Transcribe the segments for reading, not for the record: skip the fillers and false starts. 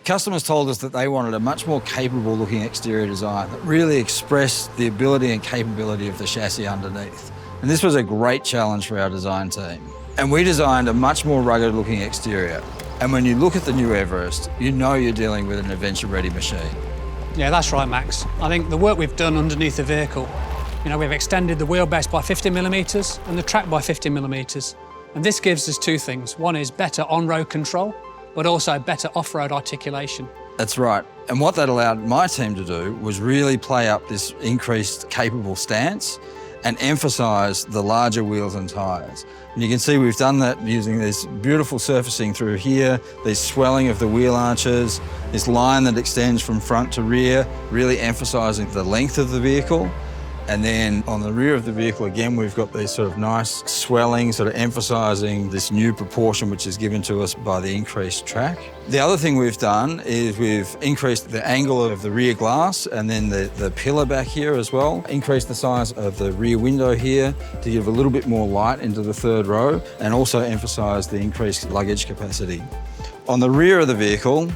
Customers told us that they wanted a much more capable looking exterior design that really expressed the ability and capability of the chassis underneath. And this was a great challenge for our design team. And we designed a much more rugged looking exterior. And when you look at the new Everest, you know you're dealing with an adventure-ready machine. Yeah, that's right, Max. I think the work we've done underneath the vehicle, we've extended the wheelbase by 50 millimetres and the track by 50 millimetres. And this gives us two things. One is better on-road control, but also better off-road articulation. That's right. And what that allowed my team to do was really play up this increased capable stance and emphasise the larger wheels and tyres. And you can see we've done that using this beautiful surfacing through here, this swelling of the wheel arches, this line that extends from front to rear, really emphasising the length of the vehicle. And then on the rear of the vehicle, again, we've got these sort of nice swelling, sort of emphasising this new proportion which is given to us by the increased track. The other thing we've done is we've increased the angle of the rear glass and then the pillar back here as well. Increased the size of the rear window here to give a little bit more light into the third row and also emphasise the increased luggage capacity. On the rear of the vehicle,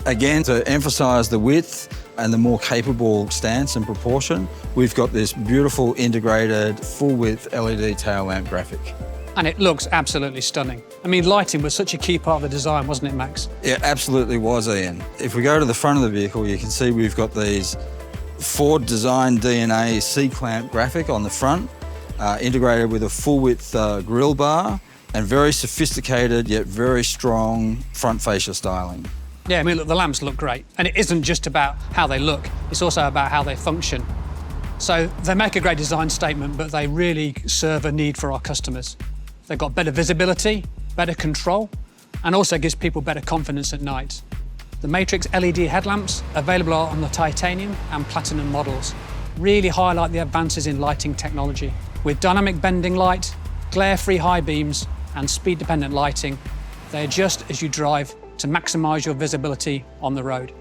again, to emphasise the width and the more capable stance and proportion, we've got this beautiful integrated full-width LED tail lamp graphic. And it looks absolutely stunning. Lighting was such a key part of the design, wasn't it, Max? It absolutely was, Ian. If we go to the front of the vehicle, you can see we've got these Ford design DNA C-clamp graphic on the front, integrated with a full-width grille bar and very sophisticated yet very strong front fascia styling. Yeah, look, the lamps look great. And it isn't just about how they look, it's also about how they function. So they make a great design statement, but they really serve a need for our customers. They've got better visibility, better control, and also gives people better confidence at night. The Matrix LED headlamps, available on the titanium and platinum models, really highlight the advances in lighting technology. With dynamic bending light, glare-free high beams, and speed-dependent lighting, they adjust as you drive to maximise your visibility on the road.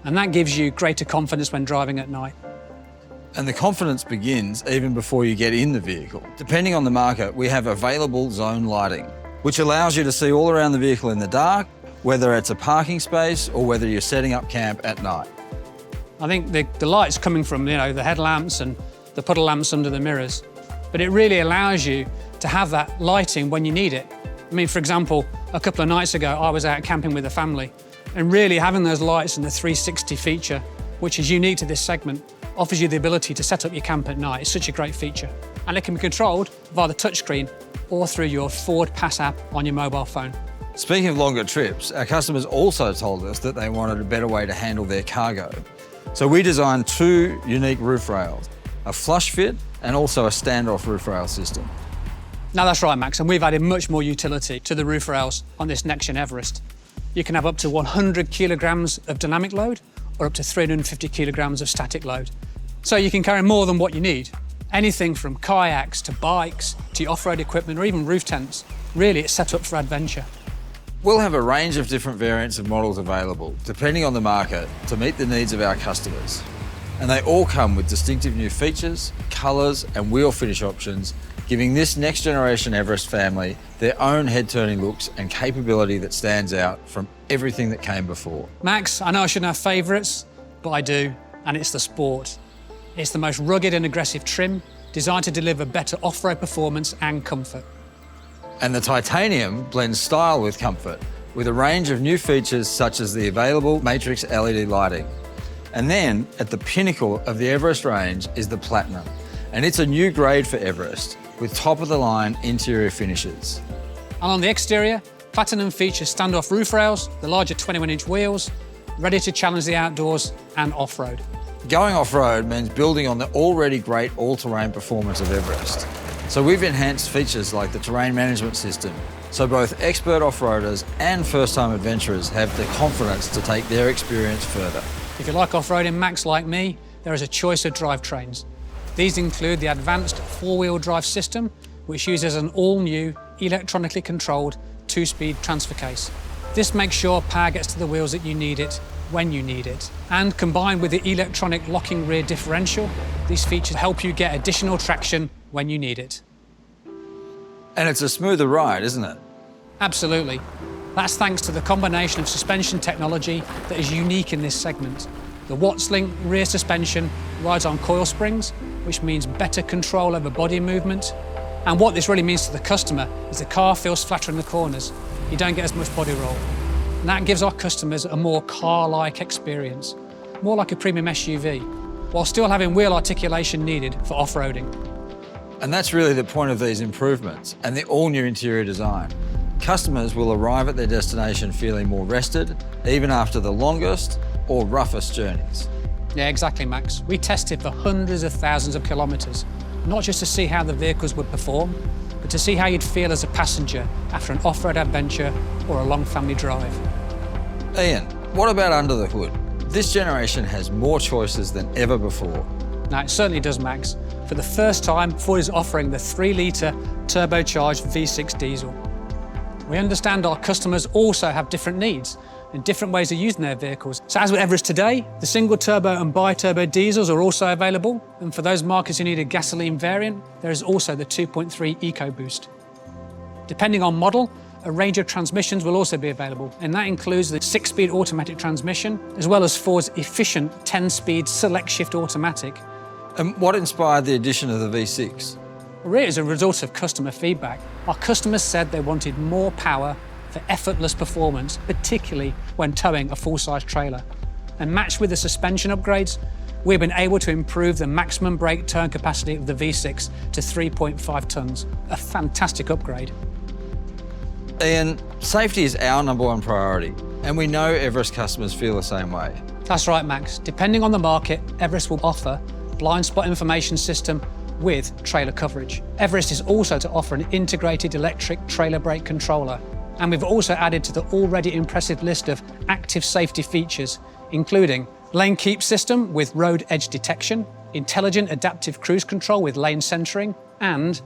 And that gives you greater confidence when driving at night. And the confidence begins even before you get in the vehicle. Depending on the market, we have available zone lighting, which allows you to see all around the vehicle in the dark, whether it's a parking space or whether you're setting up camp at night. I think the light's coming from the headlamps and the puddle lamps under the mirrors, but it really allows you to have that lighting when you need it. For example, a couple of nights ago, I was out camping with a family, and really having those lights and the 360 feature, which is unique to this segment, offers you the ability to set up your camp at night. It's such a great feature. And it can be controlled via the touchscreen or through your Fordpass app on your mobile phone. Speaking of longer trips, our customers also told us that they wanted a better way to handle their cargo. So we designed two unique roof rails, a flush fit and also a standoff roof rail system. Now that's right, Max, and we've added much more utility to the roof rails on this Next-Gen Everest. You can have up to 100 kilograms of dynamic load or up to 350 kilograms of static load. So you can carry more than what you need. Anything from kayaks to bikes to your off-road equipment or even roof tents. Really, it's set up for adventure. We'll have a range of different variants of models available, depending on the market, to meet the needs of our customers. And they all come with distinctive new features, colours and wheel finish options, giving this Next Generation Everest family their own head-turning looks and capability that stands out from everything that came before. Max, I know I shouldn't have favourites, but I do, and it's the Sport. It's the most rugged and aggressive trim, designed to deliver better off-road performance and comfort. And the titanium blends style with comfort, with a range of new features such as the available Matrix LED lighting. And then, at the pinnacle of the Everest range is the Platinum, and it's a new grade for Everest, with top-of-the-line interior finishes. And on the exterior, Platinum features standoff roof rails, the larger 21-inch wheels, ready to challenge the outdoors and off-road. Going off-road means building on the already great all-terrain performance of Everest. So we've enhanced features like the terrain management system, so both expert off-roaders and first-time adventurers have the confidence to take their experience further. If you like off-roading, Max, like me, there is a choice of drivetrains. These include the advanced four-wheel drive system, which uses an all-new, electronically controlled two-speed transfer case. This makes sure power gets to the wheels that you need it, when you need it. And combined with the electronic locking rear differential, these features help you get additional traction when you need it. And it's a smoother ride, isn't it? Absolutely. That's thanks to the combination of suspension technology that is unique in this segment. The Wattslink rear suspension rides on coil springs, which means better control over body movement. And what this really means to the customer is the car feels flatter in the corners. You don't get as much body roll. And that gives our customers a more car-like experience, more like a premium SUV, while still having wheel articulation needed for off-roading. And that's really the point of these improvements and the all-new interior design. Customers will arrive at their destination feeling more rested, even after the longest or roughest journeys. Yeah, exactly, Max. We tested for hundreds of thousands of kilometres, not just to see how the vehicles would perform, but to see how you'd feel as a passenger after an off-road adventure or a long family drive. Ian, what about under the hood? This generation has more choices than ever before. Now, it certainly does, Max. For the first time, Ford is offering the 3-litre turbocharged V6 diesel. We understand our customers also have different needs and different ways of using their vehicles. So as with Everest today, the single turbo and bi-turbo diesels are also available. And for those markets who need a gasoline variant, there is also the 2.3 EcoBoost. Depending on model, a range of transmissions will also be available, and that includes the 6-speed automatic transmission, as well as Ford's efficient 10-speed select shift automatic. And what inspired the addition of the V6? Really, as a result of customer feedback, our customers said they wanted more power for effortless performance, particularly when towing a full-size trailer. And matched with the suspension upgrades, we've been able to improve the maximum brake turn capacity of the V6 to 3.5 tonnes, a fantastic upgrade. Ian, safety is our #1 priority, and we know Everest customers feel the same way. That's right, Max. Depending on the market, Everest will offer blind spot information system with trailer coverage. Everest is also to offer an integrated electric trailer brake controller. And we've also added to the already impressive list of active safety features, including lane keep system with road edge detection, intelligent adaptive cruise control with lane centering, and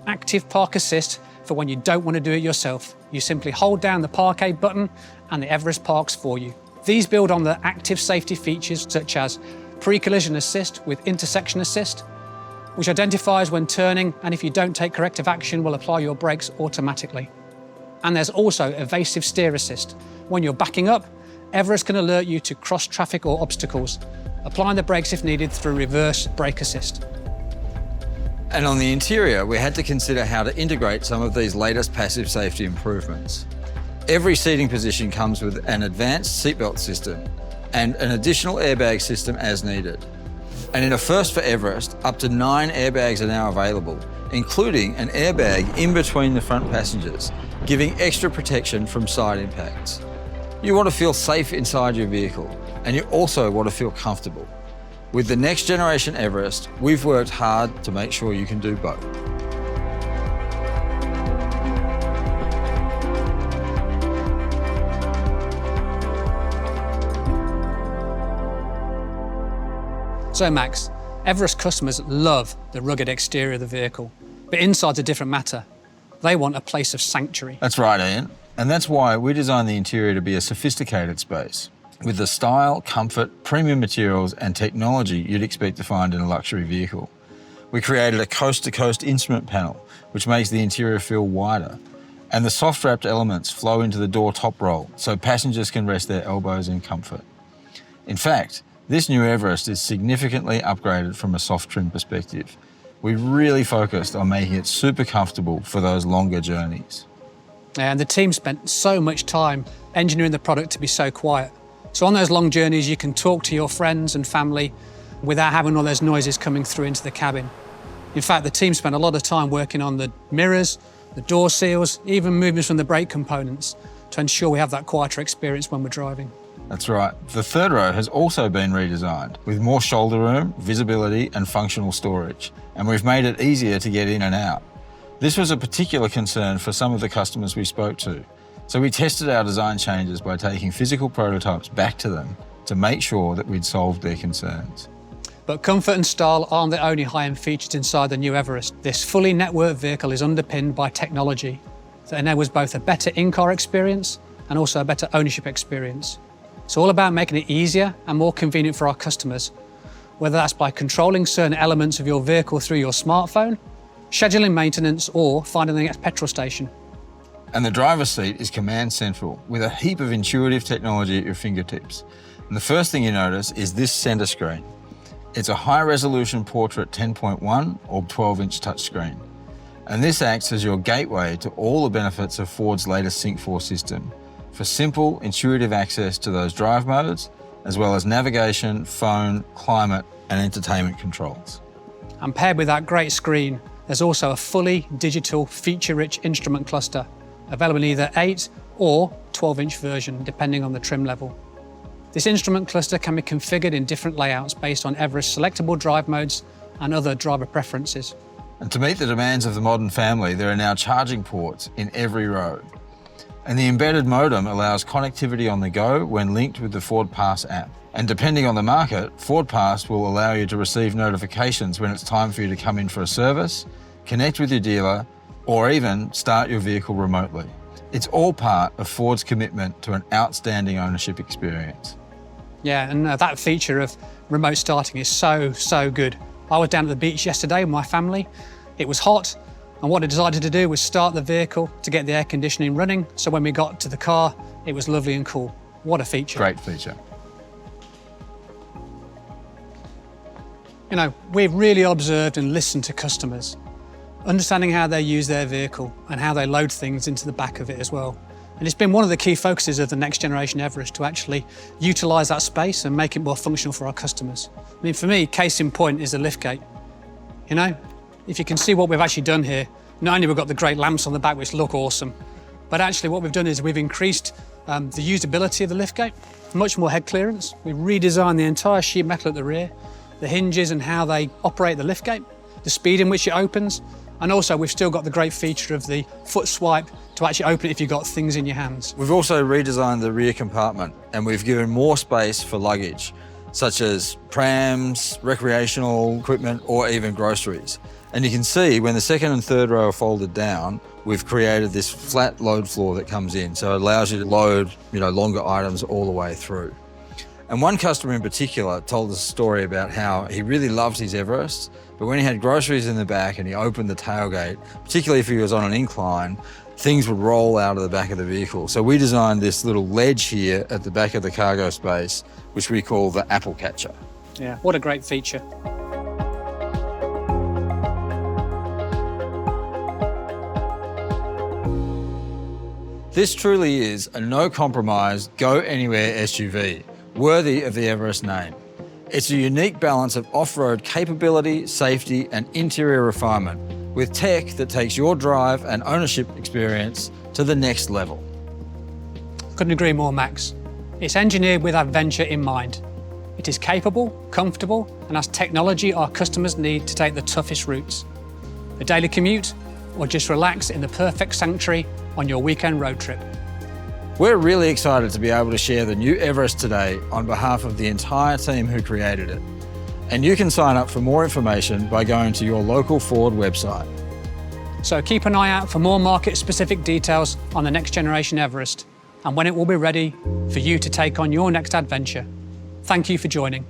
active park assist for when you don't want to do it yourself. You simply hold down the parkade button and the Everest parks for you. These build on the active safety features such as pre-collision assist with intersection assist, which identifies when turning, and if you don't take corrective action, will apply your brakes automatically. And there's also evasive steer assist. When you're backing up, Everest can alert you to cross traffic or obstacles, applying the brakes if needed through reverse brake assist. And on the interior, we had to consider how to integrate some of these latest passive safety improvements. Every seating position comes with an advanced seatbelt system and an additional airbag system as needed. And in a first for Everest, up to 9 airbags are now available, including an airbag in between the front passengers, giving extra protection from side impacts. You want to feel safe inside your vehicle, and you also want to feel comfortable. With the Next-Generation Everest, we've worked hard to make sure you can do both. So Max, Everest customers love the rugged exterior of the vehicle, but inside's a different matter. They want a place of sanctuary. That's right, Ian. And that's why we designed the interior to be a sophisticated space, with the style, comfort, premium materials and technology you'd expect to find in a luxury vehicle. We created a coast-to-coast instrument panel, which makes the interior feel wider, and the soft-wrapped elements flow into the door top roll, so passengers can rest their elbows in comfort. In fact, this new Everest is significantly upgraded from a soft trim perspective. We really focused on making it super comfortable for those longer journeys. And the team spent so much time engineering the product to be so quiet. So on those long journeys, you can talk to your friends and family without having all those noises coming through into the cabin. In fact, the team spent a lot of time working on the mirrors, the door seals, even movements from the brake components to ensure we have that quieter experience when we're driving. That's right. The third row has also been redesigned with more shoulder room, visibility and functional storage. And we've made it easier to get in and out. This was a particular concern for some of the customers we spoke to. So we tested our design changes by taking physical prototypes back to them to make sure that we'd solved their concerns. But comfort and style aren't the only high-end features inside the new Everest. This fully networked vehicle is underpinned by technology that enables both a better in-car experience and also a better ownership experience. It's all about making it easier and more convenient for our customers, whether that's by controlling certain elements of your vehicle through your smartphone, scheduling maintenance, or finding the next petrol station. And the driver's seat is command central with a heap of intuitive technology at your fingertips. And the first thing you notice is this center screen. It's a high-resolution portrait 10.1 or 12-inch touchscreen. And this acts as your gateway to all the benefits of Ford's latest Sync 4 system for simple, intuitive access to those drive modes, as well as navigation, phone, climate, and entertainment controls. And paired with that great screen, there's also a fully digital, feature-rich instrument cluster, available in either 8 or 12-inch version, depending on the trim level. This instrument cluster can be configured in different layouts based on Everest's selectable drive modes and other driver preferences. And to meet the demands of the modern family, there are now charging ports in every row. And the embedded modem allows connectivity on the go when linked with the Fordpass app. And depending on the market, Fordpass will allow you to receive notifications when it's time for you to come in for a service, connect with your dealer, or even start your vehicle remotely. It's all part of Ford's commitment to an outstanding ownership experience. Yeah, and that feature of remote starting is so good. I was down at the beach yesterday with my family. It was hot, and what I decided to do was start the vehicle to get the air conditioning running, so when we got to the car, it was lovely and cool. What a feature. Great feature. You know, we've really observed and listened to customers, understanding how they use their vehicle and how they load things into the back of it as well. And it's been one of the key focuses of the Next-Generation Everest to actually utilise that space and make it more functional for our customers. I mean, for me, case in point is the liftgate. You know, if you can see what we've actually done here, not only we've got the great lamps on the back which look awesome, but actually what we've done is we've increased the usability of the liftgate, much more head clearance. We've redesigned the entire sheet metal at the rear, the hinges and how they operate the liftgate, the speed in which it opens, and also we've still got the great feature of the foot swipe to actually open it if you've got things in your hands. We've also redesigned the rear compartment and we've given more space for luggage, such as prams, recreational equipment, or even groceries. And you can see when the second and third row are folded down, we've created this flat load floor that comes in, so it allows you to load, longer items all the way through. And one customer in particular told us a story about how he really loved his Everest, but when he had groceries in the back and he opened the tailgate, particularly if he was on an incline, things would roll out of the back of the vehicle. So we designed this little ledge here at the back of the cargo space, which we call the apple catcher. Yeah, what a great feature. This truly is a no-compromise, go-anywhere SUV, worthy of the Everest name. It's a unique balance of off-road capability, safety, and interior refinement, with tech that takes your drive and ownership experience to the next level. Couldn't agree more, Max. It's engineered with adventure in mind. It is capable, comfortable, and has technology our customers need to take the toughest routes. A daily commute, or just relax in the perfect sanctuary on your weekend road trip. We're really excited to be able to share the new Everest today on behalf of the entire team who created it. And you can sign up for more information by going to your local Ford website. So keep an eye out for more market-specific details on the Next-Generation Everest and when it will be ready for you to take on your next adventure. Thank you for joining.